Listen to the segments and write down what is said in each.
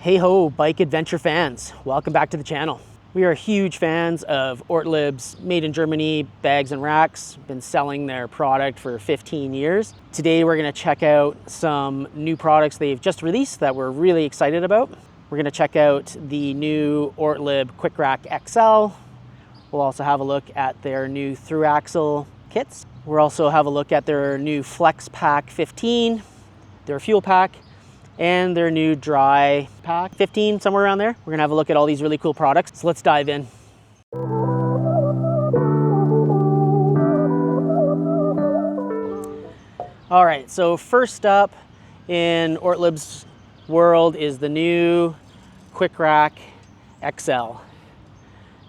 Hey ho, bike adventure fans. Welcome back to the channel. We are huge fans of Ortlieb's made in Germany bags and racks. Been selling their product for 15 years. Today we're gonna check out some new products they've just released that we're really excited about. We're gonna check out the new Ortlieb Quick Rack XL. We'll also have a look at their new Throughaxle kits. We'll also have a look at their new Flex Pack 15, their fuel pack, and their new dry pack 15, somewhere around there. We're gonna have a look at all these really cool products. So let's dive in. All right, so first up in Ortlieb's world is the new Quick Rack XL.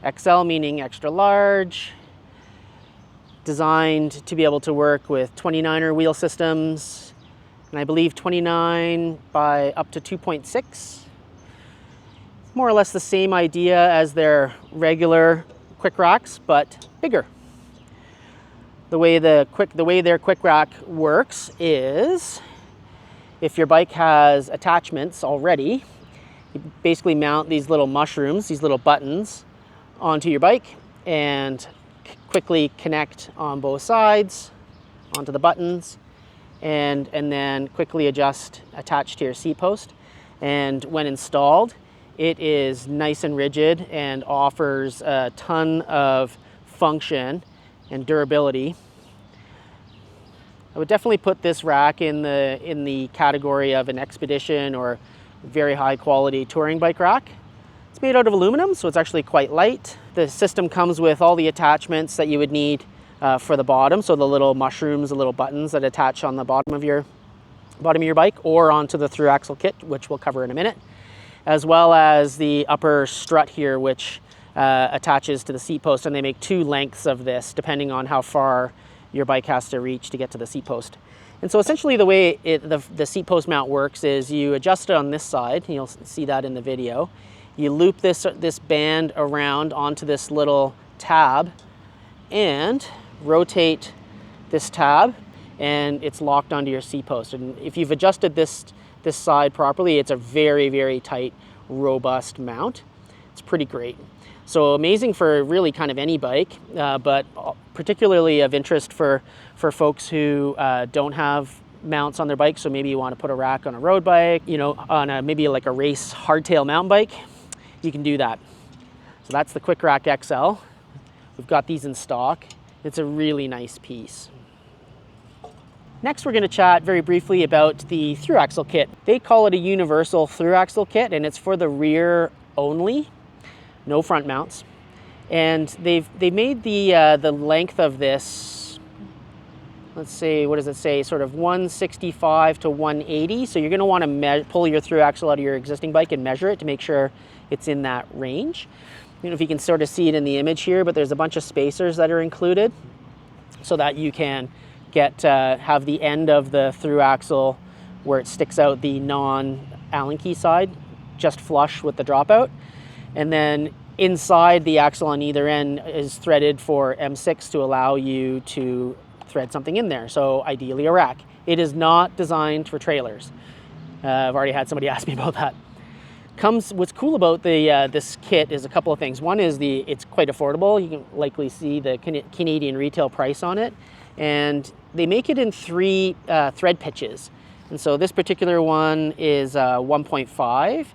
XL meaning extra large, designed to be able to work with 29er wheel systems, and I believe 29 by up to 2.6. More or less the same idea as their regular quick racks, but bigger. The way their quick rack works is, if your bike has attachments already, you basically mount these little mushrooms, these little buttons, onto your bike and quickly connect on both sides onto the buttons, and then quickly attach to your seat post. And when installed, it is nice and rigid and offers a ton of function and durability. I would definitely put this rack in the category of an expedition or very high quality touring bike rack. It's made out of aluminum, so it's actually quite light. The system comes with all the attachments that you would need for the bottom, so the little mushrooms, the little buttons that attach on the bottom of your bike or onto the Throughaxle Kit, which we'll cover in a minute, as well as the upper strut here, which attaches to the seat post, and they make two lengths of this depending on how far your bike has to reach to get to the seat post. And so essentially the way the seat post mount works is you adjust it on this side, and you'll see that in the video. You loop this band around onto this little tab and rotate this tab, and it's locked onto your seat post. And if you've adjusted this side properly, it's a very, very tight, robust mount. It's pretty great. So amazing for really kind of any bike, but particularly of interest for folks who don't have mounts on their bike. So maybe you want to put a rack on a road bike, on maybe like a race hardtail mountain bike, you can do that. So that's the Quick Rack XL. We've got these in stock. It's a really nice piece. Next, we're going to chat very briefly about the Throughaxle Kit. They call it a universal Throughaxle Kit, and it's for the rear only, no front mounts. And they've made the length of this, let's say, what does it say? Sort of 165 to 180. So you're going to want to pull your Throughaxle out of your existing bike and measure it to make sure it's in that range. I don't know if you can sort of see it in the image here, but there's a bunch of spacers that are included so that you can have the end of the Throughaxle where it sticks out the non-Allen key side just flush with the dropout. And then inside the axle on either end is threaded for M6 to allow you to thread something in there. So ideally a rack. It is not designed for trailers. I've already had somebody ask me about that. What's cool about this kit is a couple of things. One is it's quite affordable. You can likely see the Canadian retail price on it. And they make it in 3 thread pitches. And so this particular one is 1.5.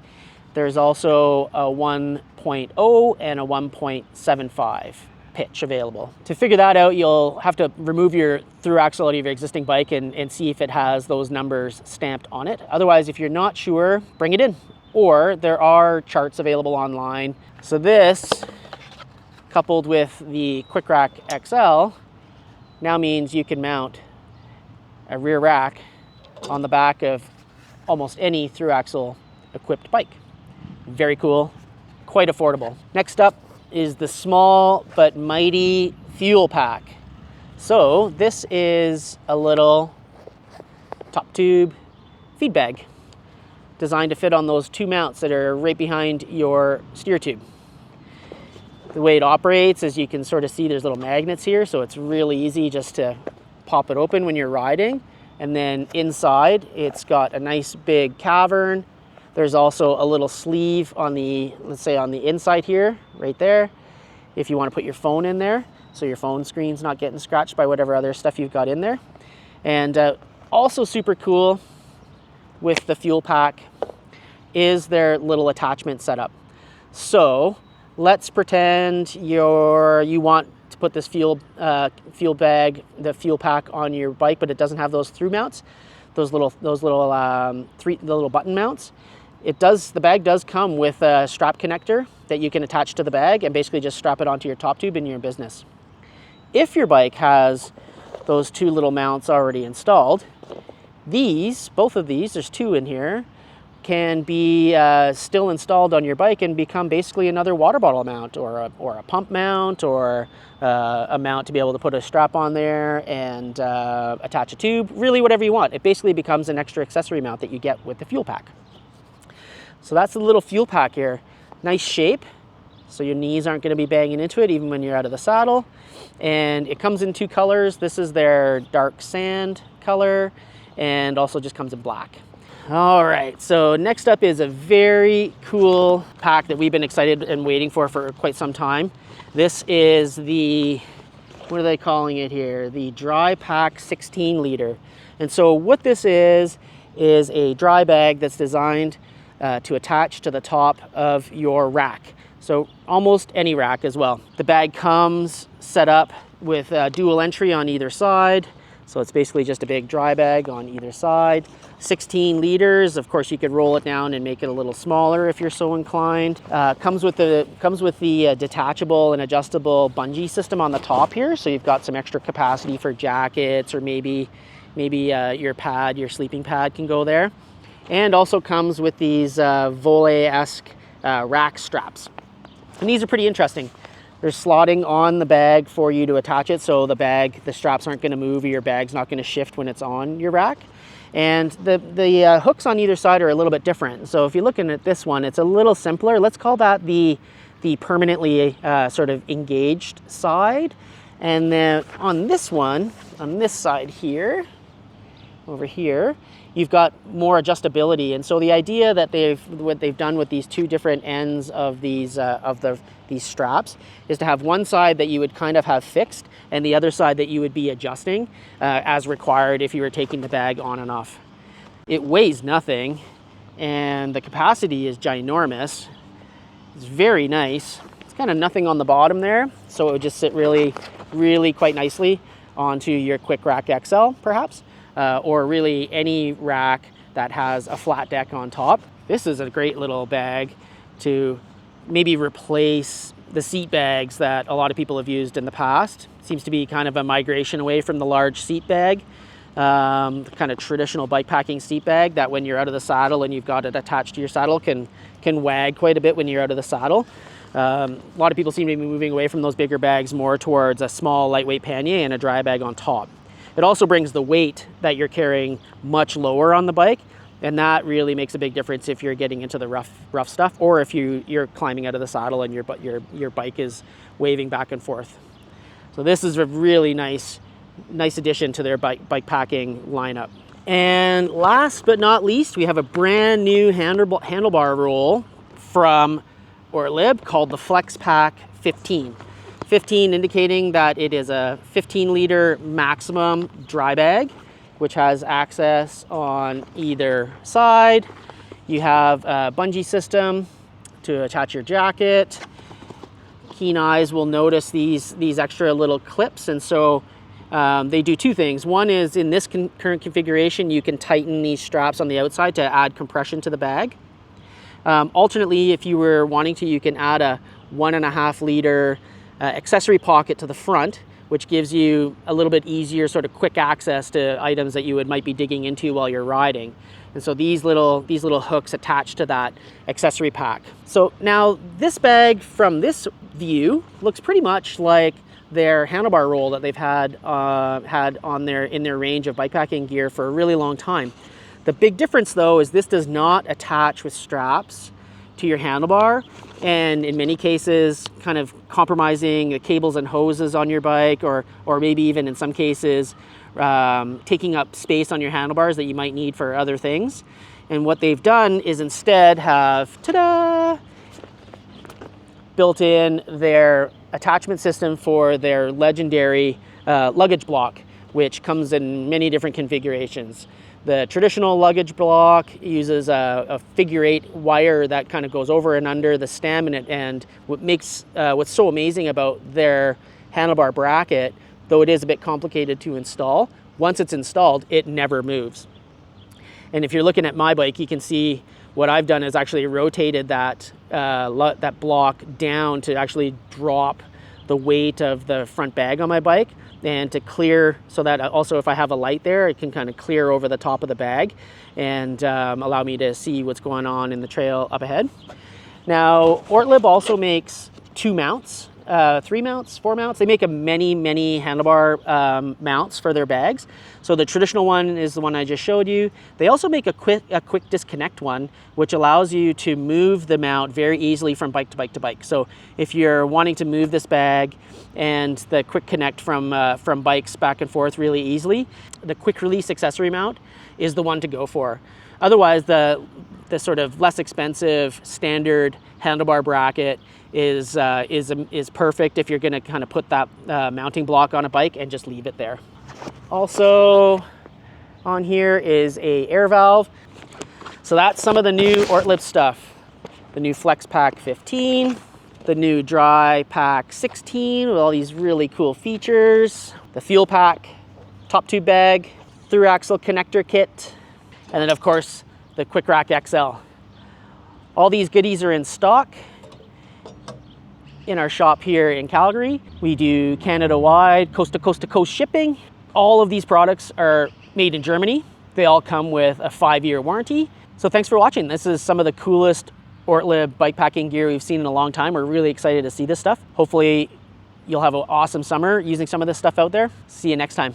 There's also a 1.0 and a 1.75 pitch available. To figure that out, you'll have to remove your Throughaxle out of your existing bike and see if it has those numbers stamped on it. Otherwise, if you're not sure, bring it in. Or there are charts available online. So this, coupled with the Quick Rack XL, now means you can mount a rear rack on the back of almost any Throughaxle equipped bike. Very cool, quite affordable. Next up is the small but mighty fuel pack. So this is a little top tube feed bag designed to fit on those 2 mounts that are right behind your steer tube. The way it operates, as you can sort of see, there's little magnets here, so it's really easy just to pop it open when you're riding. And then inside, it's got a nice big cavern There's also a little sleeve on the, let's say on the inside here, right there, if you want to put your phone in there, so your phone screen's not getting scratched by whatever other stuff you've got in there. And also super cool with the fuel pack is their little attachment setup. So let's pretend you want to put this fuel bag, the fuel pack on your bike, but it doesn't have those through mounts, those little button mounts. The bag does come with a strap connector that you can attach to the bag and basically just strap it onto your top tube and you're in business. If your bike has those two little mounts already installed, both of these, there's two in here, can be still installed on your bike and become basically another water bottle mount or a pump mount or a mount to be able to put a strap on there and attach a tube, really whatever you want. It basically becomes an extra accessory mount that you get with the fuel pack. So that's the little fuel pack here. Nice shape, so your knees aren't going to be banging into it even when you're out of the saddle. And it comes in two colors. This is their dark sand color and also just comes in black. All right, so next up is a very cool pack that we've been excited and waiting for quite some time. This is the, what are they calling it here? The Dry Pack 16 liter. And so what this is a dry bag that's designed to attach to the top of your rack. So almost any rack as well. The bag comes set up with dual entry on either side. So it's basically just a big dry bag on either side. 16 liters. Of course, you could roll it down and make it a little smaller if you're so inclined. Comes with the detachable and adjustable bungee system on the top here. So you've got some extra capacity for jackets, or maybe your sleeping pad can go there. And also comes with these Voile-esque rack straps. And these are pretty interesting. There's slotting on the bag for you to attach it, so the straps aren't going to move, or your bag's not going to shift when it's on your rack. And the hooks on either side are a little bit different. So if you're looking at this one, it's a little simpler. Let's call that the permanently sort of engaged side. And then on this one, on this side here, over here, you've got more adjustability. And so the idea that what they've done with these two different ends of these straps is to have one side that you would kind of have fixed and the other side that you would be adjusting as required if you were taking the bag on and off. It weighs nothing and the capacity is ginormous. It's very nice. It's kind of nothing on the bottom there, so it would just sit really, really quite nicely onto your Quick Rack XL perhaps, or really any rack that has a flat deck on top. This is a great little bag to maybe replace the seat bags that a lot of people have used in the past. Seems to be kind of a migration away from the large seat bag, kind of traditional bikepacking seat bag that when you're out of the saddle and you've got it attached to your saddle can wag quite a bit when you're out of the saddle. A lot of people seem to be moving away from those bigger bags more towards a small lightweight pannier and a dry bag on top. It also brings the weight that you're carrying much lower on the bike, and that really makes a big difference if you're getting into the rough stuff, or if you're climbing out of the saddle and your bike is waving back and forth. So this is a really nice addition to their bikepacking lineup. And last but not least, we have a brand new handlebar roll from Ortlieb called the Flex Pack 15. 15 indicating that it is a 15 liter maximum dry bag, which has access on either side. You have a bungee system to attach your jacket. Keen eyes will notice these extra little clips, and so they do two things. One is in this current configuration, you can tighten these straps on the outside to add compression to the bag. Alternately, if you were wanting to, you can add a 1.5 liter accessory pocket to the front, which gives you a little bit easier sort of quick access to items that you might be digging into while you're riding. And so these little hooks attach to that accessory pack. So now this bag from this view looks pretty much like their handlebar roll that they've had in their range of bikepacking gear for a really long time. The big difference though is this does not attach with straps to your handlebar, and in many cases kind of compromising the cables and hoses on your bike, or maybe even in some cases taking up space on your handlebars that you might need for other things. And what they've done is instead have, ta-da, built in their attachment system for their legendary luggage block, which comes in many different configurations. The traditional luggage block uses a figure-8 wire that kind of goes over and under the stem, and what's so amazing about their handlebar bracket, though it is a bit complicated to install, once it's installed, it never moves. And if you're looking at my bike, you can see what I've done is actually rotated that block down to actually drop the weight of the front bag on my bike, and to clear, so that also if I have a light there, it can kind of clear over the top of the bag and allow me to see what's going on in the trail up ahead. Now, Ortlieb also makes 2 mounts, 3 mounts, 4 mounts. They make many handlebar mounts for their bags. So the traditional one is the one I just showed you. They also make a quick disconnect one, which allows you to move the mount very easily from bike to bike to bike. So if you're wanting to move this bag and the quick connect from bikes back and forth really easily, the quick release accessory mount is the one to go for. Otherwise, the sort of less expensive standard handlebar bracket is perfect if you're going to kind of put that mounting block on a bike and just leave it there. Also on here is a air valve. So that's some of the new Ortlieb stuff. The new Flex Pack 15, the new Dry Pack 16 with all these really cool features, the fuel pack, top tube bag, Throughaxle connector kit, and then of course the Quick Rack XL. All these goodies are in stock in our shop here in Calgary. We do Canada-wide, coast to coast shipping. All of these products are made in Germany. They all come with a 5-year warranty. So thanks for watching. This is some of the coolest Ortlieb bikepacking gear we've seen in a long time. We're really excited to see this stuff. Hopefully you'll have an awesome summer using some of this stuff out there. See you next time.